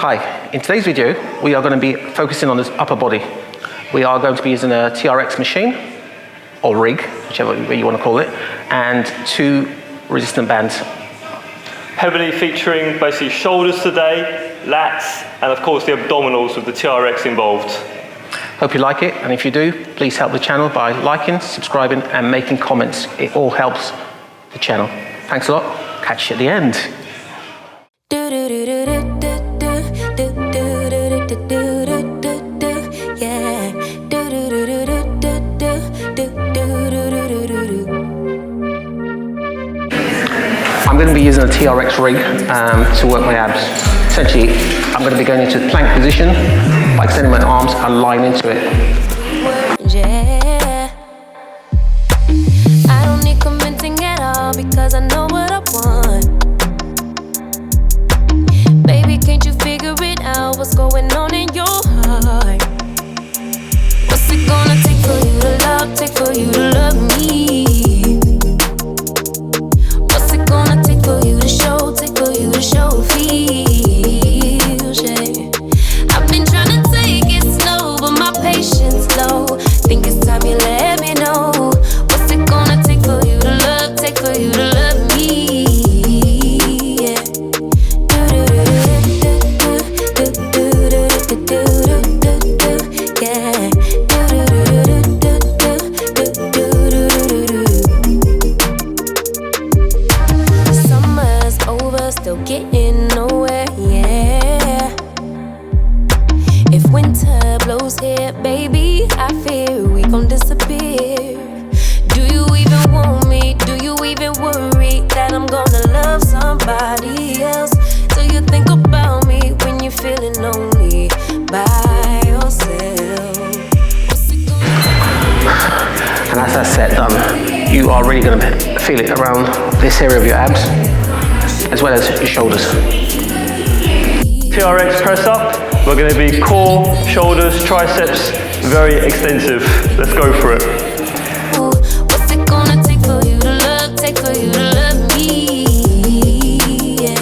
Hi, in today's video, we are going to be focusing on this upper body. We are going to be using a TRX machine, or rig, whichever way you want to call it, and 2 resistant bands. Heavily featuring basically shoulders today, lats, and of course the abdominals with the TRX involved. Hope you like it, and if you do, please help the channel by liking, subscribing, and making comments. It all helps the channel. Thanks a lot. Catch you at the end. I'm going to be using a TRX rig to work my abs. Essentially, I'm going to be going into the plank position by extending my arms and lying into it. Yeah. I don't need commenting at all because I know what I want. Baby, can't you figure it out? What's going on in your heart? What's it gonna take for you to love? Take for you to love me? What's it gonna take for you to show? Take for you to show feels, yeah. I've been trying to take it slow, but my patience low. Think it's time you let me know. What's it gonna take for you to love? Take for you to love me? Yeah. Summer's over, still getting nowhere, yeah. If winter blows here, baby, I fear we gon' disappear. Do you even want me? Do you even worry that I'm gonna love somebody else? Do you think about me when you're feeling lonely by yourself? And as I said, you are really going to feel it around this area of your abs, as well as your shoulders. TRX Press Up, we're going to be core, shoulders, triceps, very extensive. Let's go for it. What's it gonna take for you to love? Take for you to love me? Yeah.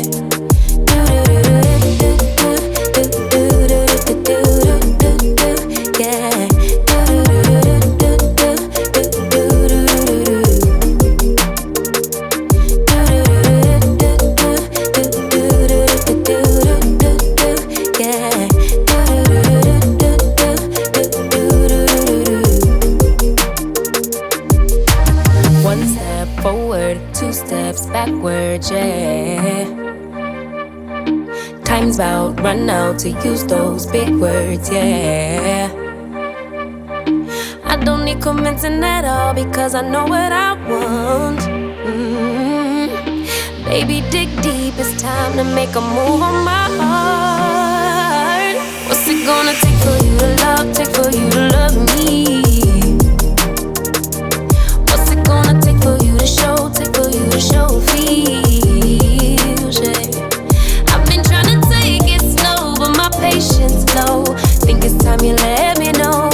One step forward, 2 steps backwards, yeah. Time's about run out to use those big words, yeah. I don't need commenting at all because I know what I want. Baby, dig deep, it's time to make a move on my heart. What's it gonna take for you to love? Take for you to love me? What's it gonna take for you to show? Take for you to show feels, yeah. I've been trying to take it slow, but my patience low. Think it's time you let me know.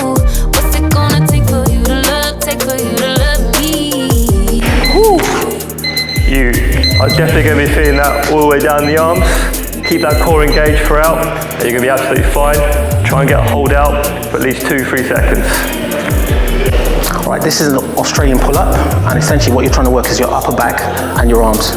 What's it gonna take for you to love? Take for you to love me? Woo. You are definitely going to be feeling that all the way down the arms. Keep that core engaged throughout, and you're going to be absolutely fine. Try and get a hold out for at least 2-3 seconds. Right, this is an Australian pull up, and essentially what you're trying to work is your upper back and your arms.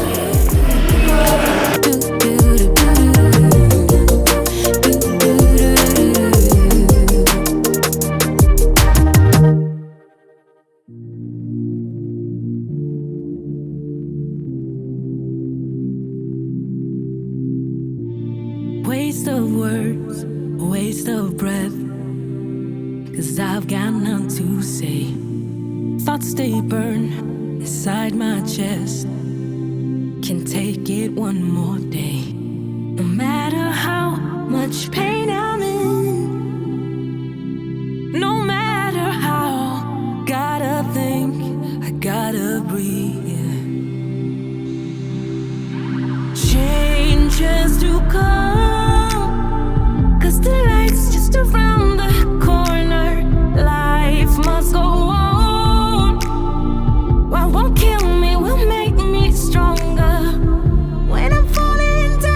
Waste of words, waste of breath, 'cause I've got none to say. Thoughts they burn inside my chest. Can't take it one more day. No matter how much pain I'm in, no matter how, gotta think, I gotta breathe. Changes to come, 'cause the light's just around the corner. Life must go on. What won't kill me will make me stronger. When I'm falling down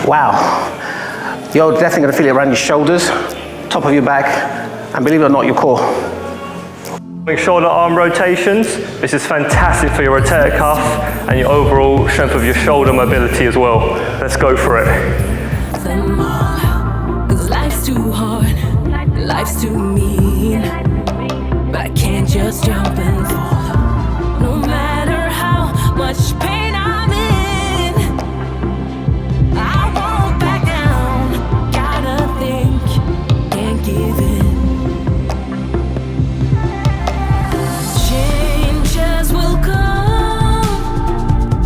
Wow. You're definitely going to feel it around your shoulders, top of your back, and believe it or not, your core. Shoulder arm rotations. This is fantastic for your rotator cuff and your overall strength of your shoulder mobility as well. Let's go for it. Them all, 'cause life's too hard, life's too mean, but I can't just jump and fall. No matter how much pain I'm in, I won't back down. Gotta think, can't give in. Changes will come,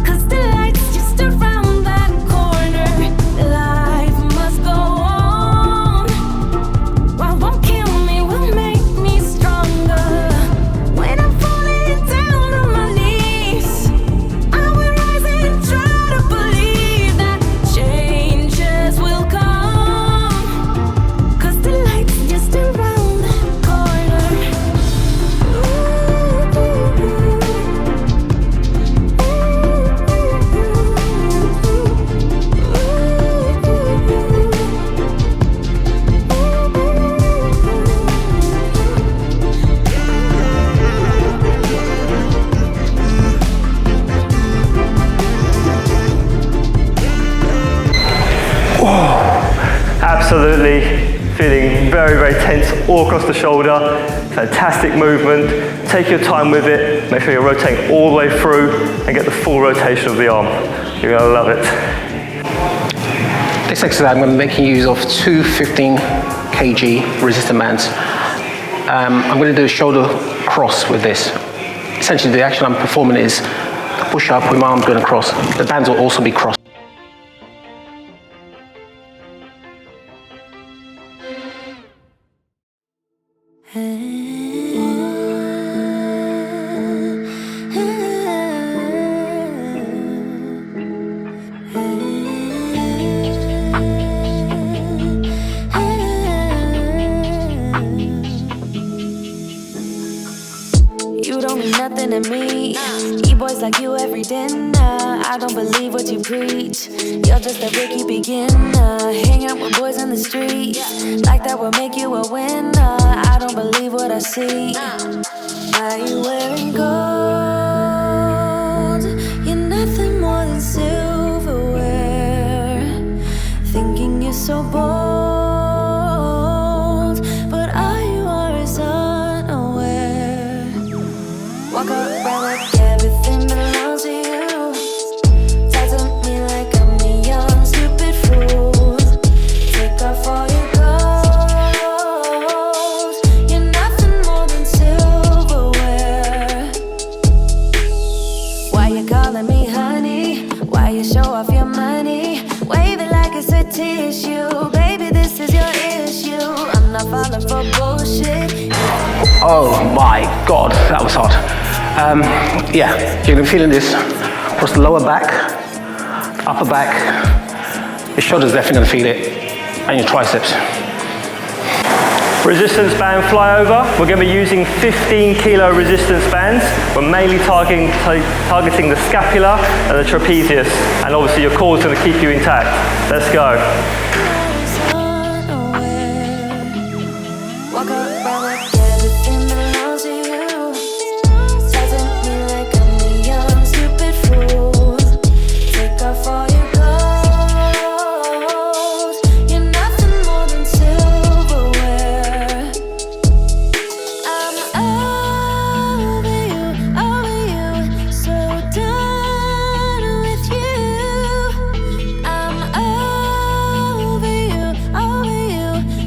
'cause the light's just around that corner. Life must go on. What won't kill me will make me stronger. When I'm falling down on my knees, I will rise and try to believe that changes will come, 'cause the light's just around that corner. Absolutely feeling very, very tense all across the shoulder. Fantastic movement. Take your time with it. Make sure you're rotating all the way through and get the full rotation of the arm. You're gonna love it. This exercise, I'm going to be making use of two 15 kg resistance bands. I'm going to do a shoulder cross with this. Essentially, the action I'm performing is a push up with my arms going across. The bands will also be crossed. You don't mean nothing to me. E-boys like you every dinner. I don't believe what you preach. You're just a rookie beginner. Hang out with boys in the street. Like that will make you a winner. I don't believe what I see. Why you wearing gold? You're nothing more than silverware. Thinking you're so bold, but are you always unaware? Walk around like everything belongs to you. Talk to me like I'm a young stupid fool. Take off all your clothes. You're nothing more than silverware. Why you calling me honey? Why you show off your money? Wave it like it's a tissue. Baby, this is your issue. I'm not falling for bullshit. Oh my God, that was hard. Yeah, you're gonna be feeling this across the lower back, upper back. Your shoulders definitely gonna feel it, and your triceps. Resistance band flyover. We're going to be using 15 kilo resistance bands. We're mainly targeting the scapula and the trapezius, and obviously your core is going to keep you intact. Let's go. Walk around like everything belongs to you. Talk to me like I'm a young stupid fool. Take off all your clothes. You're nothing more than silverware. I'm over you, so done with you. I'm over you,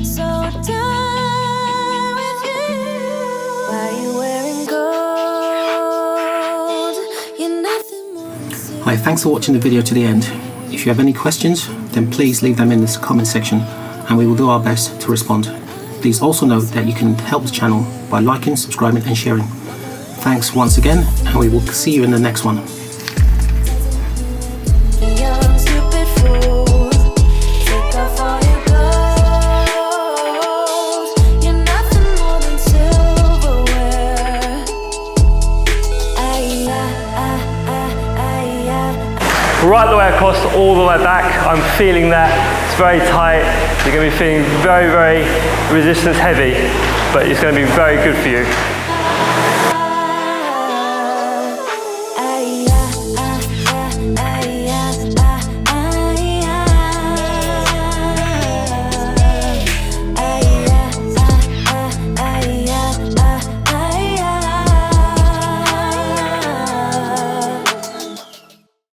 so done with you. Why you wearing gold? You're nothing more than silver. Hi, thanks for watching the video to the end. If you have any questions, then please leave them in the comment section and we will do our best to respond. Please also note that you can help the channel by liking, subscribing and sharing. Thanks once again, and we will see you in the next one. Young stupid fool. Take off all your clothes. You're nothing more than silverware. right the way across, all the way back. I'm feeling that. It's very tight. You're going to be feeling very, very resistance heavy, but it's going to be very good for you.